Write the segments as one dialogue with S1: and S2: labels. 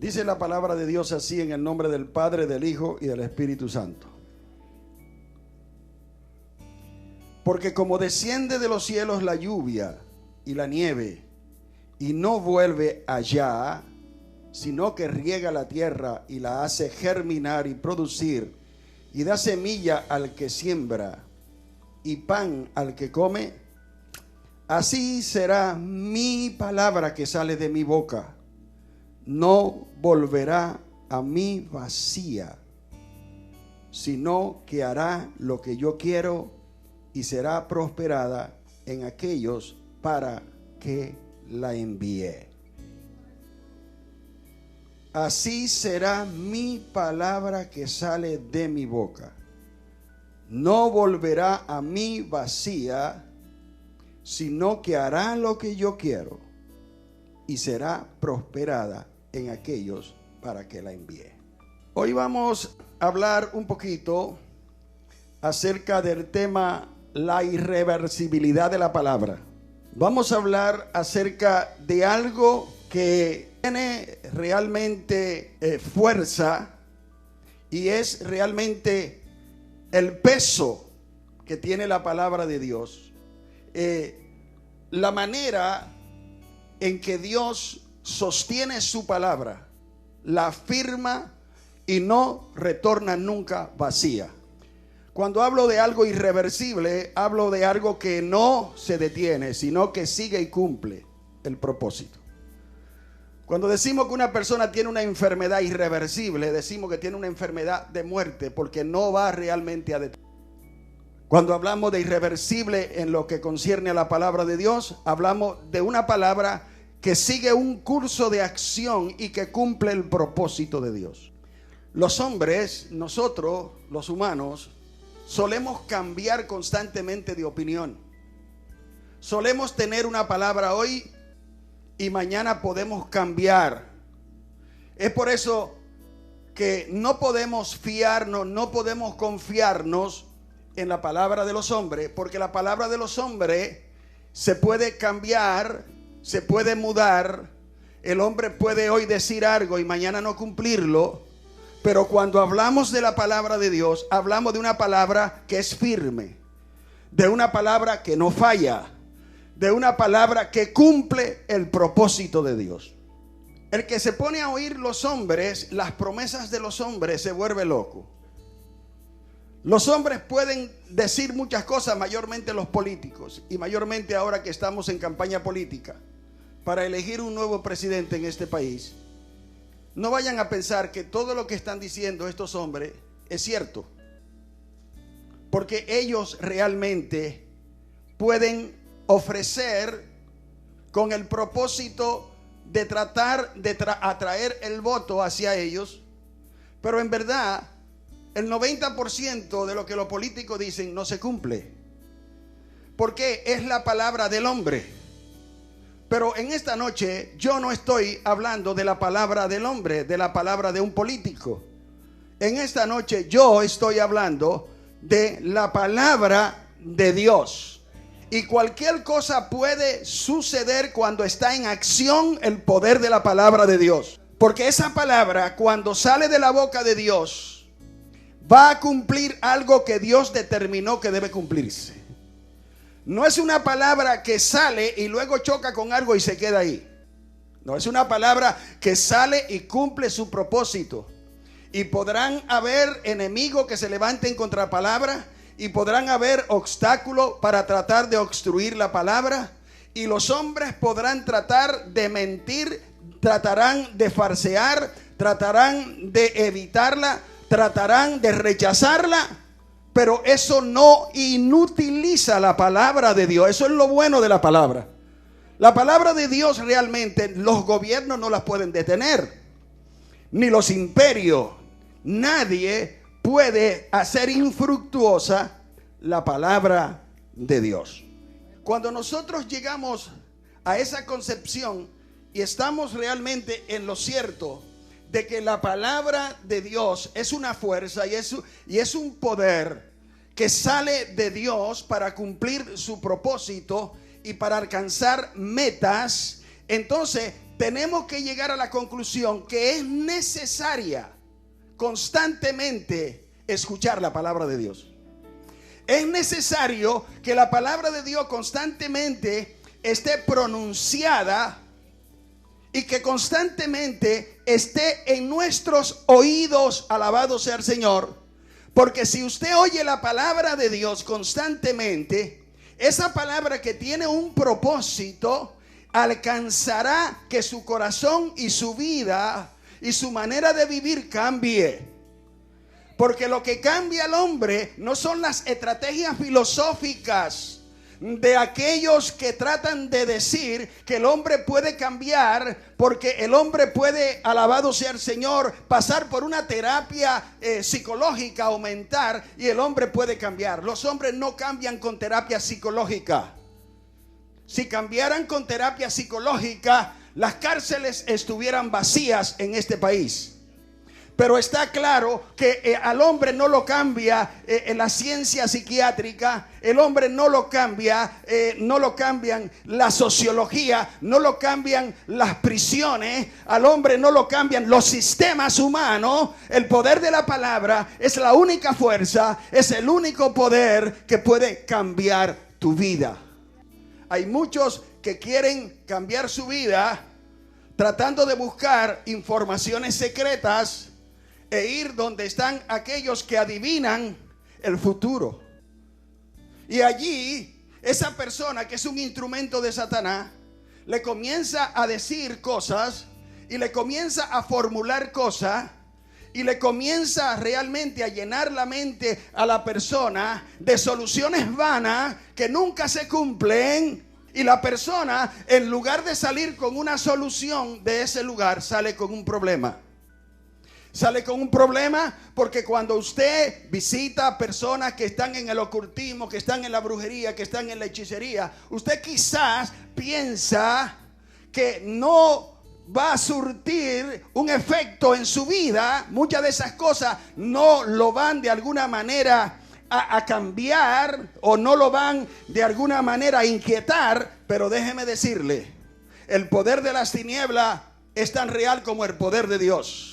S1: Dice la palabra de Dios así, en el nombre del Padre, del Hijo y del Espíritu Santo. Porque como desciende de los cielos la lluvia y la nieve, y no vuelve allá, sino que riega la tierra y la hace germinar y producir, y da semilla al que siembra y pan al que come, así será mi palabra que sale de mi boca. No volverá a mí vacía, sino que hará lo que yo quiero y será prosperada en aquellos para que la envié. Así será mi palabra que sale de mi boca. No volverá a mí vacía, sino que hará lo que yo quiero y será prosperada en aquellos para que la envíe. Hoy vamos a hablar un poquito acerca del tema la irreversibilidad de la palabra. Vamos a hablar acerca de algo que tiene realmente fuerza, y es realmente el peso que tiene la palabra de Dios. La manera en que Dios sostiene su palabra, la afirma y no retorna nunca vacía. Cuando hablo de algo irreversible, hablo de algo que no se detiene, sino que sigue y cumple el propósito. Cuando decimos que una persona tiene una enfermedad irreversible, decimos que tiene una enfermedad de muerte, porque no va realmente a detener. Cuando hablamos de irreversible en lo que concierne a la palabra de Dios, hablamos de una palabra que sigue un curso de acción y que cumple el propósito de Dios. Los hombres, nosotros, los humanos, solemos cambiar constantemente de opinión. Solemos tener una palabra hoy y mañana podemos cambiar. Es por eso que no podemos fiarnos, no podemos confiarnos en la palabra de los hombres, porque la palabra de los hombres se puede cambiar, se puede mudar. El hombre puede hoy decir algo y mañana no cumplirlo. Pero cuando hablamos de la palabra de Dios, hablamos de una palabra que es firme, de una palabra que no falla, de una palabra que cumple el propósito de Dios. El que se pone a oír los hombres, las promesas de los hombres, se vuelve loco. Los hombres pueden decir muchas cosas, mayormente los políticos, y mayormente ahora que estamos en campaña política para elegir un nuevo presidente en este país. No vayan a pensar que todo lo que están diciendo estos hombres es cierto, porque ellos realmente pueden ofrecer con el propósito de tratar de atraer el voto hacia ellos, pero en verdad el 90% de lo que los políticos dicen no se cumple, porque es la palabra del hombre. Pero en esta noche yo no estoy hablando de la palabra del hombre, de la palabra de un político. En esta noche yo estoy hablando de la palabra de Dios. Y cualquier cosa puede suceder cuando está en acción el poder de la palabra de Dios. Porque esa palabra, cuando sale de la boca de Dios, va a cumplir algo que Dios determinó que debe cumplirse. No es una palabra que sale y luego choca con algo y se queda ahí. No, es una palabra que sale y cumple su propósito. Y podrán haber enemigos que se levanten contra la palabra, y podrán haber obstáculos para tratar de obstruir la palabra, y los hombres podrán tratar de mentir, tratarán de farsear, tratarán de evitarla, tratarán de rechazarla. Pero eso no inutiliza la palabra de Dios. Eso es lo bueno de la palabra. La palabra de Dios realmente los gobiernos no las pueden detener, ni los imperios. Nadie puede hacer infructuosa la palabra de Dios. Cuando nosotros llegamos a esa concepción y estamos realmente en lo cierto de que la palabra de Dios es una fuerza y es un poder que sale de Dios para cumplir su propósito y para alcanzar metas, entonces tenemos que llegar a la conclusión que es necesaria constantemente escuchar la palabra de Dios. Es necesario que la palabra de Dios constantemente esté pronunciada y que constantemente esté en nuestros oídos. Alabado sea el Señor. Porque si usted oye la palabra de Dios constantemente, esa palabra que tiene un propósito alcanzará que su corazón y su vida y su manera de vivir cambie. Porque lo que cambia al hombre no son las estrategias filosóficas de aquellos que tratan de decir que el hombre puede cambiar, porque el hombre puede, alabado sea el Señor, pasar por una terapia psicológica o mental y el hombre puede cambiar. Los hombres no cambian con terapia psicológica. Si cambiaran con terapia psicológica, las cárceles estuvieran vacías en este país. Pero está claro que al hombre no lo cambia la ciencia psiquiátrica, el hombre no lo cambia, no lo cambian la sociología, no lo cambian las prisiones, al hombre no lo cambian los sistemas humanos. El poder de la palabra es la única fuerza, es el único poder que puede cambiar tu vida. Hay muchos que quieren cambiar su vida tratando de buscar informaciones secretas e ir donde están aquellos que adivinan el futuro. Y allí, esa persona que es un instrumento de Satanás, le comienza a decir cosas y le comienza a formular cosas y le comienza realmente a llenar la mente a la persona de soluciones vanas que nunca se cumplen. Y la persona, en lugar de salir con una solución de ese lugar, sale con un problema. Sale con un problema porque cuando usted visita a personas que están en el ocultismo, que están en la brujería, que están en la hechicería, usted quizás piensa que no va a surtir un efecto en su vida. Muchas de esas cosas no lo van de alguna manera a cambiar o no lo van de alguna manera a inquietar. Pero déjeme decirle, el poder de las tinieblas es tan real como el poder de Dios.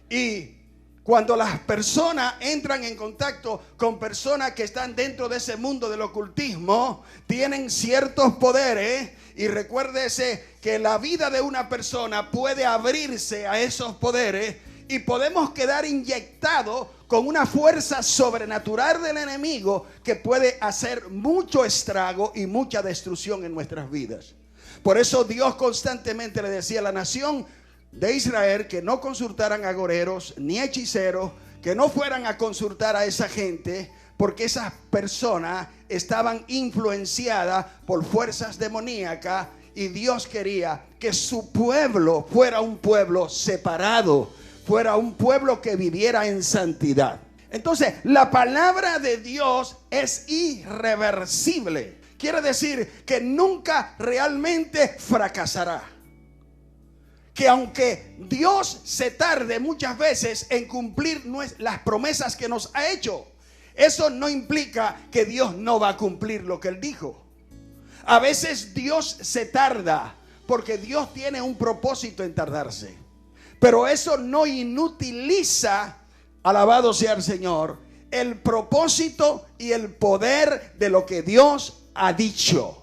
S1: Y cuando las personas entran en contacto con personas que están dentro de ese mundo del ocultismo, tienen ciertos poderes. Y recuérdese que la vida de una persona puede abrirse a esos poderes y podemos quedar inyectados con una fuerza sobrenatural del enemigo que puede hacer mucho estrago y mucha destrucción en nuestras vidas. Por eso Dios constantemente le decía a la nación de Israel que no consultaran agoreros ni hechiceros, que no fueran a consultar a esa gente, porque esas personas estaban influenciadas por fuerzas demoníacas y Dios quería que su pueblo fuera un pueblo separado, fuera un pueblo que viviera en santidad. Entonces, la palabra de Dios es irreversible. Quiere decir que nunca realmente fracasará. Que aunque Dios se tarde muchas veces en cumplir las promesas que nos ha hecho, eso no implica que Dios no va a cumplir lo que Él dijo. A veces Dios se tarda porque Dios tiene un propósito en tardarse. Pero eso no inutiliza, alabado sea el Señor, el propósito y el poder de lo que Dios ha dicho.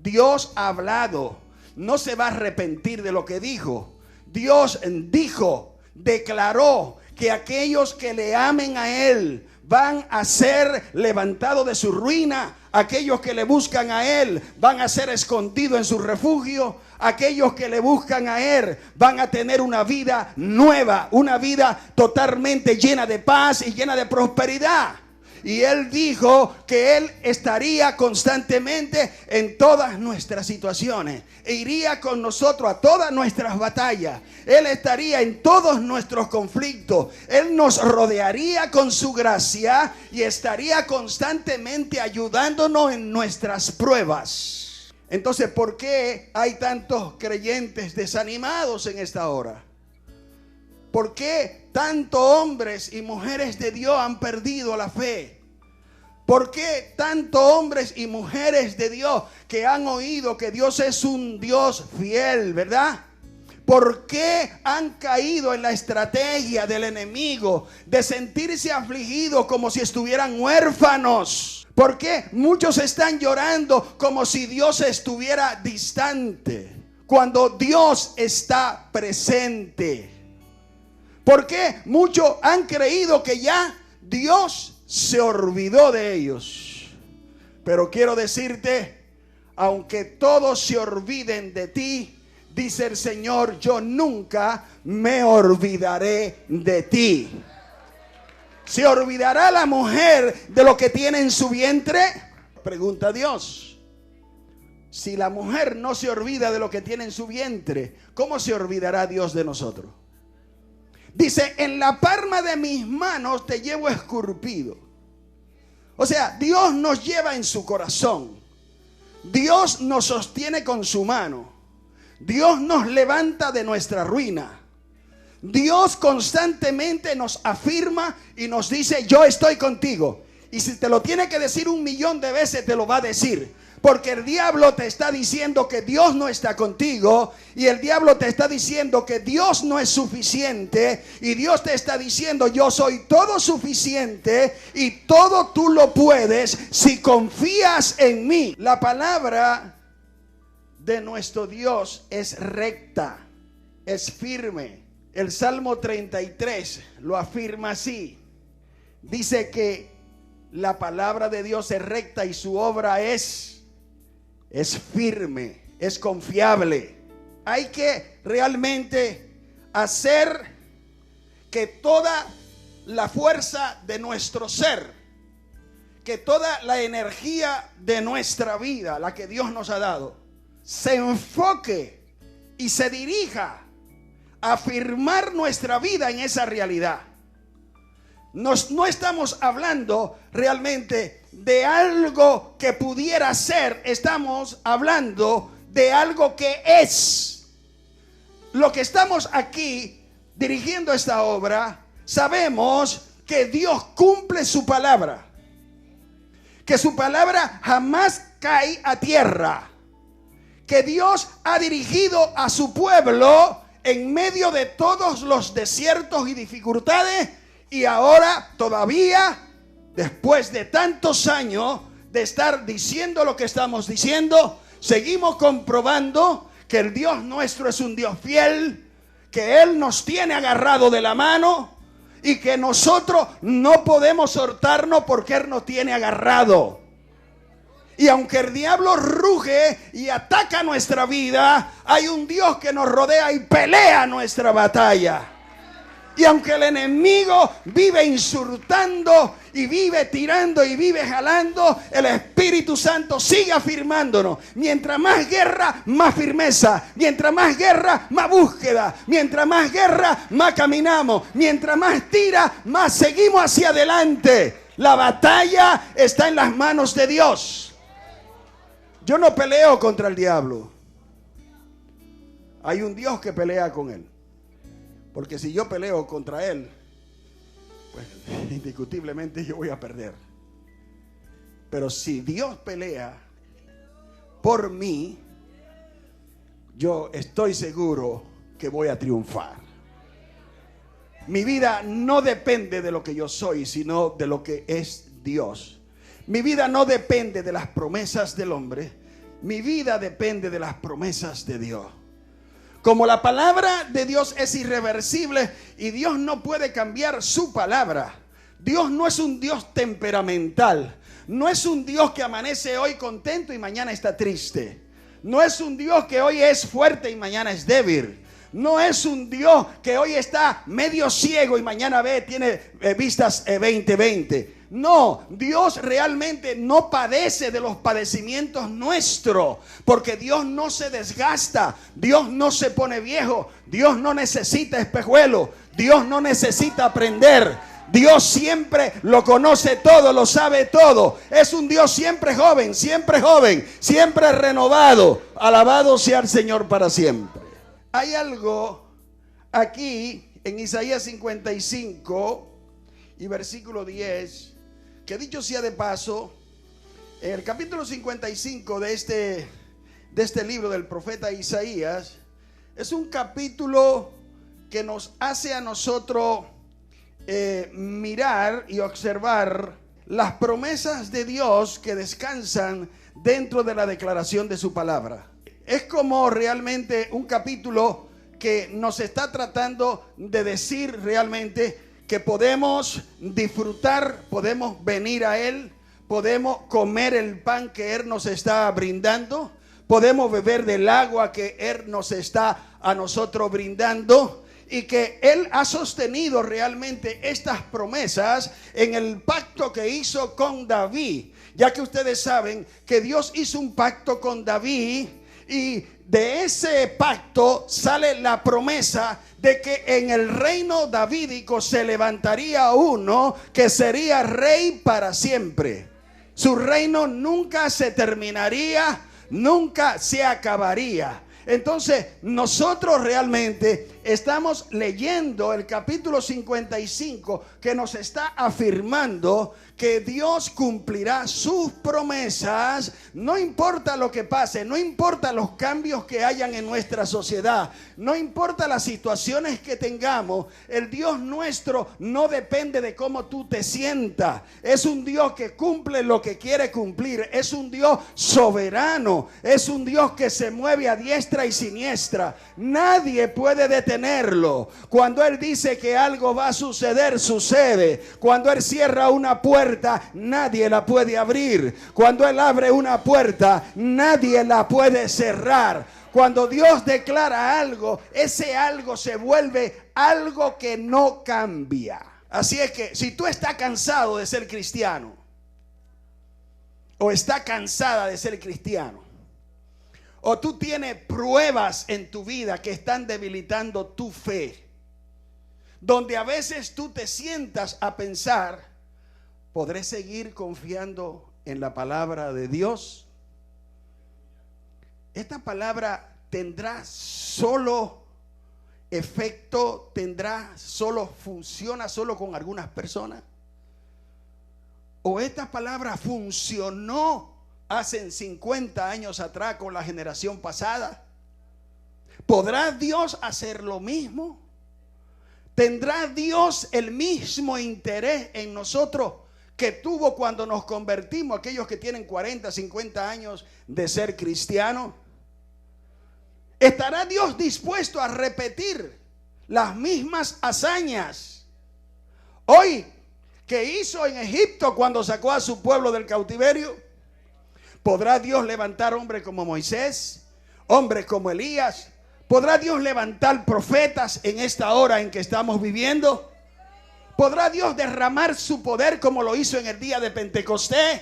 S1: Dios ha hablado. No se va a arrepentir de lo que dijo. Dios dijo, declaró que aquellos que le amen a Él van a ser levantados de su ruina. Aquellos que le buscan a Él van a ser escondidos en su refugio. Aquellos que le buscan a Él van a tener una vida nueva, una vida totalmente llena de paz y llena de prosperidad. Y Él dijo que Él estaría constantemente en todas nuestras situaciones. E iría con nosotros a todas nuestras batallas. Él estaría en todos nuestros conflictos. Él nos rodearía con su gracia y estaría constantemente ayudándonos en nuestras pruebas. Entonces, ¿por qué hay tantos creyentes desanimados en esta hora? ¿Por qué tantos hombres y mujeres de Dios han perdido la fe? ¿Por qué tantos hombres y mujeres de Dios que han oído que Dios es un Dios fiel, verdad? ¿Por qué han caído en la estrategia del enemigo de sentirse afligidos como si estuvieran huérfanos? ¿Por qué muchos están llorando como si Dios estuviera distante cuando Dios está presente? ¿Por qué muchos han creído que ya Dios se olvidó de ellos? Pero quiero decirte, aunque todos se olviden de ti, dice el Señor, yo nunca me olvidaré de ti. ¿Se olvidará la mujer de lo que tiene en su vientre? Pregunta Dios. Si la mujer no se olvida de lo que tiene en su vientre, ¿cómo se olvidará Dios de nosotros? Dice, en la palma de mis manos te llevo esculpido. O sea, Dios nos lleva en su corazón. Dios nos sostiene con su mano. Dios nos levanta de nuestra ruina. Dios constantemente nos afirma y nos dice, yo estoy contigo. Y si te lo tiene que decir 1.000.000 de veces, te lo va a decir. Porque el diablo te está diciendo que Dios no está contigo. Y el diablo te está diciendo que Dios no es suficiente. Y Dios te está diciendo, yo soy todo suficiente. Y todo tú lo puedes si confías en mí. La palabra de nuestro Dios es recta, es firme. El Salmo 33 lo afirma así. Dice que la palabra de Dios es recta y su obra es firme, es confiable. Hay que realmente hacer que toda la fuerza de nuestro ser, que toda la energía de nuestra vida, la que Dios nos ha dado, se enfoque y se dirija a afirmar nuestra vida en esa realidad. No estamos hablando realmente de algo que pudiera ser, estamos hablando de algo que es. Lo que estamos aquí dirigiendo esta obra, sabemos que Dios cumple su palabra, que su palabra jamás cae a tierra, que Dios ha dirigido a su pueblo en medio de todos los desiertos y dificultades. Y ahora todavía, después de tantos años de estar diciendo lo que estamos diciendo, seguimos comprobando que el Dios nuestro es un Dios fiel, que Él nos tiene agarrado de la mano y que nosotros no podemos soltarnos porque Él nos tiene agarrado. Y aunque el diablo ruge y ataca nuestra vida, hay un Dios que nos rodea y pelea nuestra batalla. Y aunque el enemigo vive insultando y vive tirando y vive jalando, el Espíritu Santo sigue afirmándonos. Mientras más guerra, más firmeza. Mientras más guerra, más búsqueda. Mientras más guerra, más caminamos. Mientras más tira, más seguimos hacia adelante. La batalla está en las manos de Dios. Yo no peleo contra el diablo. Hay un Dios que pelea con él. Porque si yo peleo contra él, pues indiscutiblemente yo voy a perder. Pero si Dios pelea por mí, yo estoy seguro que voy a triunfar. Mi vida no depende de lo que yo soy, sino de lo que es Dios. Mi vida no depende de las promesas del hombre. Mi vida depende de las promesas de Dios. Como la palabra de Dios es irreversible y Dios no puede cambiar su palabra. Dios no es un Dios temperamental. No es un Dios que amanece hoy contento y mañana está triste. No es un Dios que hoy es fuerte y mañana es débil. No es un Dios que hoy está medio ciego y mañana tiene vistas 20/20. No, Dios realmente no padece de los padecimientos nuestros, porque Dios no se desgasta, Dios no se pone viejo, Dios no necesita espejuelo, Dios no necesita aprender. Dios siempre lo conoce todo, lo sabe todo. Es un Dios siempre joven, siempre renovado. Alabado sea el Señor para siempre. Hay algo aquí en Isaías 55 y versículo 10 que dicho sea de paso, en el capítulo 55 de este libro del profeta Isaías, es un capítulo que nos hace a nosotros mirar y observar las promesas de Dios que descansan dentro de la declaración de su palabra. Es como realmente un capítulo que nos está tratando de decir realmente que podemos disfrutar, podemos venir a Él, podemos comer el pan que Él nos está brindando, podemos beber del agua que Él nos está a nosotros brindando, y que Él ha sostenido realmente estas promesas en el pacto que hizo con David, ya que ustedes saben que Dios hizo un pacto con David, y de ese pacto sale la promesa de que en el reino davídico se levantaría uno que sería rey para siempre. Su reino nunca se terminaría, nunca se acabaría. Entonces nosotros realmente estamos leyendo el capítulo 55 que nos está afirmando que Dios cumplirá sus promesas, no importa lo que pase, no importa los cambios que hayan en nuestra sociedad, no importa las situaciones que tengamos. El Dios nuestro no depende de cómo tú te sientas. Es un Dios que cumple lo que quiere cumplir. Es un Dios soberano. Es un Dios que se mueve a diestra y siniestra. Nadie puede detenerlo. Cuando Él dice que algo va a suceder, sucede. Cuando Él cierra una puerta, nadie la puede abrir. Cuando Él abre una puerta, nadie la puede cerrar. Cuando Dios declara algo, ese algo se vuelve algo que no cambia. Así es que si tú estás cansado de ser cristiano, o estás cansada de ser cristiano, o tú tienes pruebas en tu vida que están debilitando tu fe, donde a veces tú te sientas a pensar, ¿podré seguir confiando en la palabra de Dios? Esta palabra tendrá solo efecto, funciona solo con algunas personas. O esta palabra funcionó hace 50 años atrás con la generación pasada. ¿Podrá Dios hacer lo mismo? ¿Tendrá Dios el mismo interés en nosotros que tuvo cuando nos convertimos, aquellos que tienen 40, 50 años de ser cristianos? ¿Estará Dios dispuesto a repetir las mismas hazañas hoy que hizo en Egipto cuando sacó a su pueblo del cautiverio? ¿Podrá Dios levantar hombres como Moisés, hombres como Elías? ¿Podrá Dios levantar profetas en esta hora en que estamos viviendo? ¿Podrá Dios derramar su poder como lo hizo en el día de Pentecostés?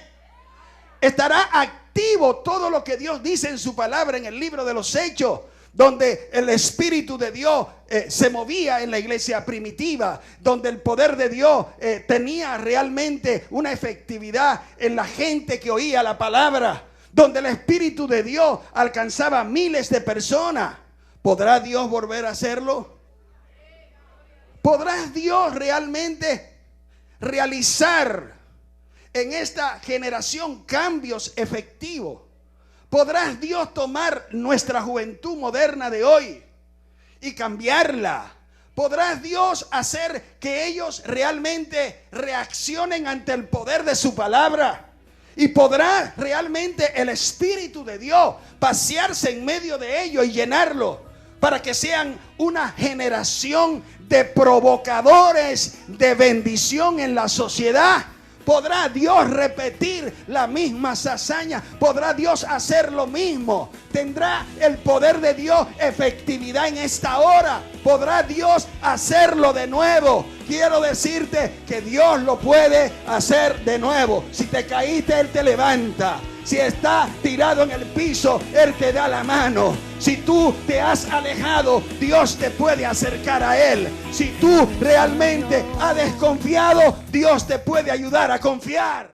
S1: ¿Estará activo todo lo que Dios dice en su palabra en el libro de los Hechos, donde el Espíritu de Dios se movía en la iglesia primitiva, donde el poder de Dios tenía realmente una efectividad en la gente que oía la palabra, donde el Espíritu de Dios alcanzaba miles de personas? ¿Podrá Dios volver a hacerlo? ¿Podrá Dios realmente realizar en esta generación cambios efectivos? ¿Podrá Dios tomar nuestra juventud moderna de hoy y cambiarla? ¿Podrá Dios hacer que ellos realmente reaccionen ante el poder de su palabra? ¿Y podrá realmente el Espíritu de Dios pasearse en medio de ellos y llenarlo para que sean una generación de provocadores de bendición en la sociedad? ¿Podrá Dios repetir las mismas hazañas? ¿Podrá Dios hacer lo mismo? ¿Tendrá el poder de Dios efectividad en esta hora? ¿Podrá Dios hacerlo de nuevo? Quiero decirte que Dios lo puede hacer de nuevo. Si te caíste, Él te levanta. Si estás tirado en el piso, Él te da la mano. Si tú te has alejado, Dios te puede acercar a Él. Si tú realmente has desconfiado, Dios te puede ayudar a confiar.